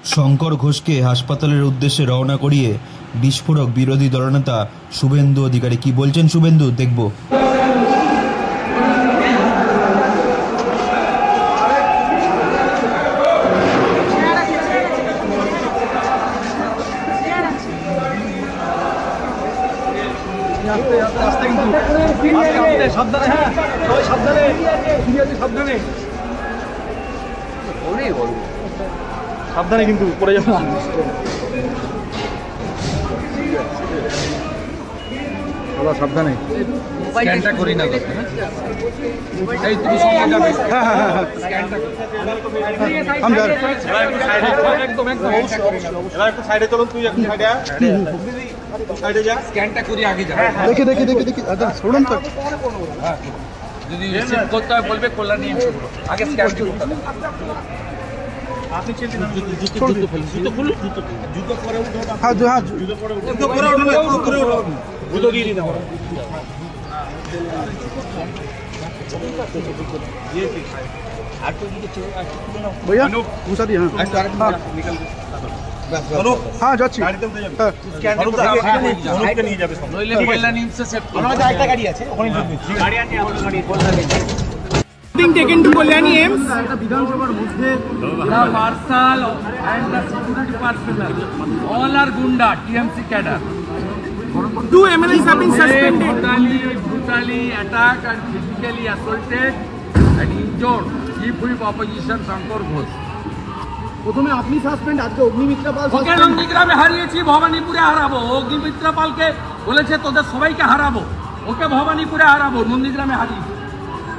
শঙ্কর ঘোষকে হাসপাতালের উদ্দেশ্যে রওনা করিয়ে বিস্ফোরক বিরোধী দলনেতা শুভেন্দু অধিকারী। কি বলছেন শুভেন্দু, দেখব। সাবধানে কিন্তু পড়ে যাবে। সাবধানে স্ক্যানটা করি না। এই তুমি সঙ্গে যাবে। হ্যাঁ হ্যাঁ হ্যাঁ স্ক্যানটা हम जा रहे हैं। একদম একদম এবার একটু সাইডে চলুন। তুই একটু সাইডে আয়। সাইডে যা, স্ক্যানটা করি আগে যা। দেখি দেখি দেখি দেখি আচ্ছা শুনুন তো। হ্যাঁ যদি রিসিভ করতে হয় বলবে কল্যাণী আগে স্ক্যান করতে হবে। আপনি চেঞ্জ করুন। জুতো খুলুন। জুতো পরে উঠো। হ্যাঁ হ্যাঁ জুতো পরে উঠো। জুতো পরে উঠো। উপরে উঠো। জুতো দিয়ে দিন আমরা। ये ठीक है। आटो जी के भैया पूछा दिया। हां निकल चलो। हां যাচ্ছি গাড়িতে উঠে যাবে। স্ক্যান করতে অনুপকে নিয়ে যাবে সব। নইলে কল্যাণী से सेट আমার কাছে একটা গাড়ি আছে, ওখানে ঢুকবে। গাড়ি আছে আমার গাড়ি Kalyani. Being taken to Kalyani AIMS. বিধানসভার মধ্যে the marshal and the security personnel all are gunda TMC cadre. Two MLAs have been suspended. Brutally attacked and physically assaulted and injured Chief Whip Opposition Shankar Ghosh. প্রথমে আপনি suspend, আজকে অগ্নিমিত্রা পাল ওকে নন্দীগ্রামে হারিয়েছি, ভবানীপুরে হারাবো। অগ্নিমিত্রা পালকে বলেছে তোদের সবাইকে হারাবো, ওকে ভবানীপুরে হারাবো, নন্দীগ্রামে হারিয়েছি।